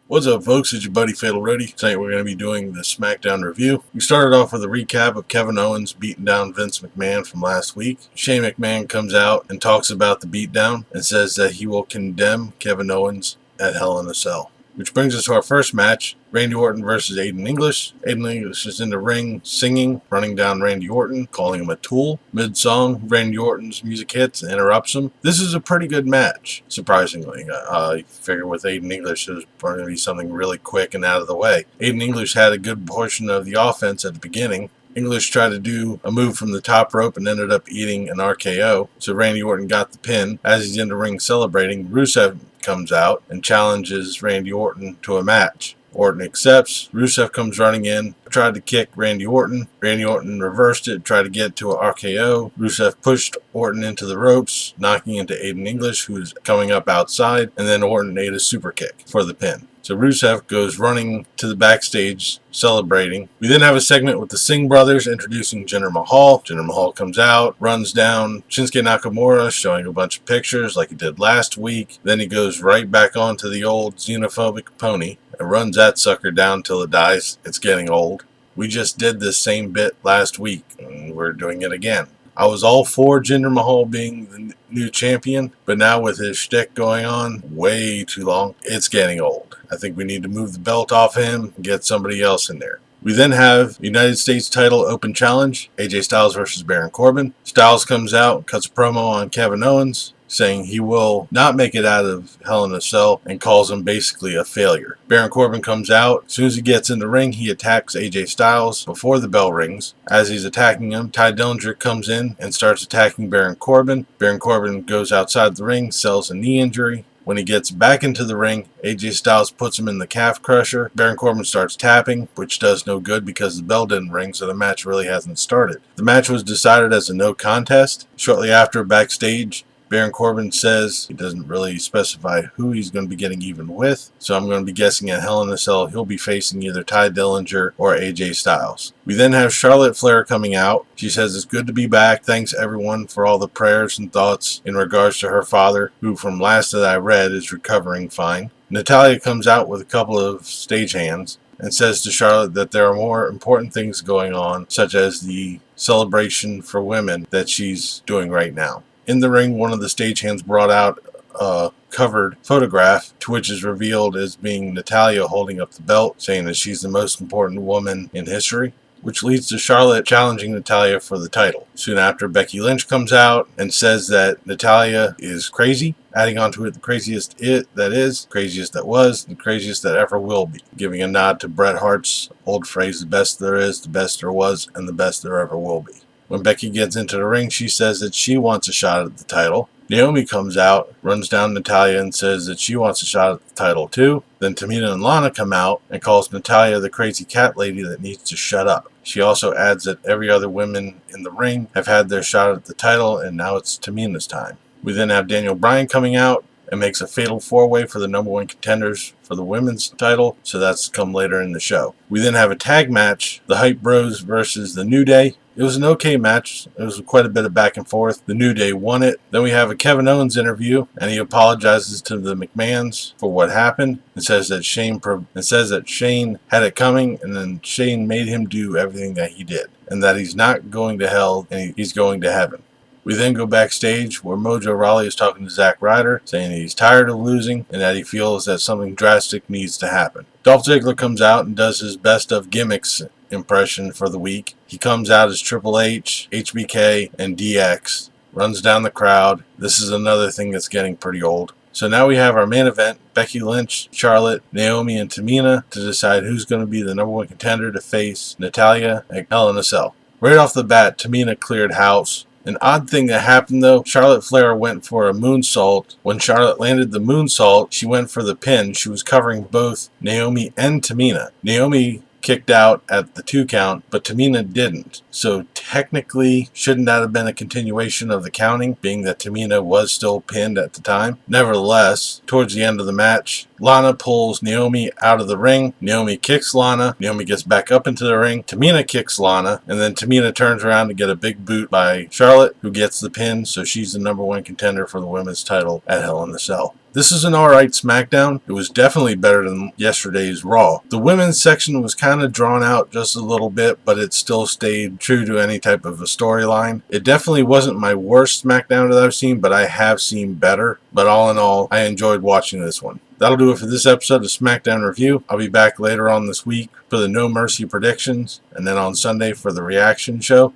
What's up, folks? It's your buddy Fatalroadie. Tonight we're going to be doing the Smackdown review. We started off with a recap of Kevin Owens beating down Vince McMahon from last week. Shane McMahon comes out and talks about the beatdown and says that he will condemn Kevin Owens at Hell in a Cell. Which brings us to our first match, Randy Orton versus Aiden English. Aiden English is in the ring singing, running down Randy Orton, calling him a tool. Mid-song, Randy Orton's music hits and interrupts him. This is a pretty good match, surprisingly. I figure with Aiden English there's going to be something really quick and out of the way. Aiden English had a good portion of the offense at the beginning. English tried to do a move from the top rope and ended up eating an RKO, so Randy Orton got the pin. As he's in the ring celebrating, Rusev comes out and challenges Randy Orton to a match. Orton accepts. Rusev comes running in, tried to kick Randy Orton. Randy Orton reversed it, tried to get to an RKO. Rusev pushed Orton into the ropes, knocking into Aiden English, who's coming up outside, and then Orton ate a super kick for the pin. So Rusev goes running to the backstage, celebrating. We then have a segment with the Singh brothers introducing Jinder Mahal. Jinder Mahal comes out, runs down Shinsuke Nakamura, showing a bunch of pictures like he did last week. Then he goes right back onto the old xenophobic pony and runs that sucker down till it dies. It's getting old. We just did this same bit last week, and we're doing it again. I was all for Jinder Mahal being the new champion, but now with his shtick going on way too long, it's getting old. I think we need to move the belt off him and get somebody else in there. We then have United States title open challenge, AJ Styles versus Baron Corbin. Styles comes out, cuts a promo on Kevin Owens, saying he will not make it out of Hell in a Cell and calls him basically a failure. Baron Corbin comes out. As soon as he gets in the ring, he attacks AJ Styles before the bell rings. As he's attacking him, Ty Dillinger comes in and starts attacking Baron Corbin. Baron Corbin goes outside the ring, sells a knee injury. When he gets back into the ring, AJ Styles puts him in the calf crusher. Baron Corbin starts tapping, which does no good because the bell didn't ring, so the match really hasn't started. The match was decided as a no contest. Shortly after, backstage, Baron Corbin says he doesn't really specify who he's going to be getting even with, so I'm going to be guessing at Hell in a Cell he'll be facing either Ty Dillinger or AJ Styles. We then have Charlotte Flair coming out. She says it's good to be back. Thanks everyone for all the prayers and thoughts in regards to her father, who from last that I read is recovering fine. Natalya comes out with a couple of stagehands and says to Charlotte that there are more important things going on, such as the celebration for women that she's doing right now. In the ring, one of the stagehands brought out a covered photograph, to which is revealed as being Natalya holding up the belt, saying that she's the most important woman in history, which leads to Charlotte challenging Natalya for the title. Soon after, Becky Lynch comes out and says that Natalya is crazy, adding onto it the craziest that is, craziest that was, the craziest that ever will be, giving a nod to Bret Hart's old phrase, the best there is, the best there was, and the best there ever will be. When Becky gets into the ring, she says that she wants a shot at the title. Naomi comes out, runs down Natalya, and says that she wants a shot at the title too. Then Tamina and Lana come out and calls Natalya the crazy cat lady that needs to shut up. She also adds that every other woman in the ring have had their shot at the title, and now it's Tamina's time. We then have Daniel Bryan coming out and makes a fatal four-way for the #1 contenders for the women's title, so that's to come later in the show. We then have a tag match, the Hype Bros versus the New Day. It was an okay match. It was quite a bit of back and forth. The New Day won it. Then we have a Kevin Owens interview, and he apologizes to the McMahons for what happened and says that Shane had it coming, and then Shane made him do everything that he did, and that he's not going to hell and he's going to heaven. We then go backstage where Mojo Rawley is talking to Zack Ryder, saying that he's tired of losing and that he feels that something drastic needs to happen. Dolph Ziggler comes out and does his best of gimmicks impression for the week. He comes out as Triple H, HBK, and DX, runs down the crowd. This is another thing that's getting pretty old. So now we have our main event, Becky Lynch, Charlotte, Naomi, and Tamina, to decide who's going to be the #1 contender to face Natalya at Hell in a Cell. Right off the bat, Tamina cleared house. An odd thing that happened though, Charlotte Flair went for a moonsault. When Charlotte landed the moonsault, she went for the pin. She was covering both Naomi and Tamina. Naomi kicked out at the 2 count, but Tamina didn't. So technically, shouldn't that have been a continuation of the counting, being that Tamina was still pinned at the time? Nevertheless, towards the end of the match, Lana pulls Naomi out of the ring. Naomi kicks Lana. Naomi gets back up into the ring. Tamina kicks Lana, and then Tamina turns around to get a big boot by Charlotte, who gets the pin, so she's the #1 contender for the women's title at Hell in a Cell. This is an alright SmackDown. It was definitely better than yesterday's Raw. The women's section was kind of drawn out just a little bit, but it still stayed true to any type of a storyline. It definitely wasn't my worst SmackDown that I've seen, but I have seen better. But all in all, I enjoyed watching this one. That'll do it for this episode of SmackDown Review. I'll be back later on this week for the No Mercy predictions, and then on Sunday for the reaction show.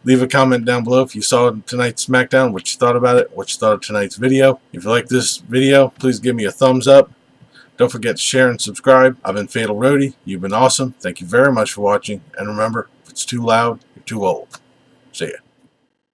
Leave a comment down below if you saw tonight's SmackDown, what you thought about it, what you thought of tonight's video. If you like this video, please give me a thumbs up. Don't forget to share and subscribe. I've been Fatalroadie. You've been awesome. Thank you very much for watching. And remember, if it's too loud, you're too old. See ya.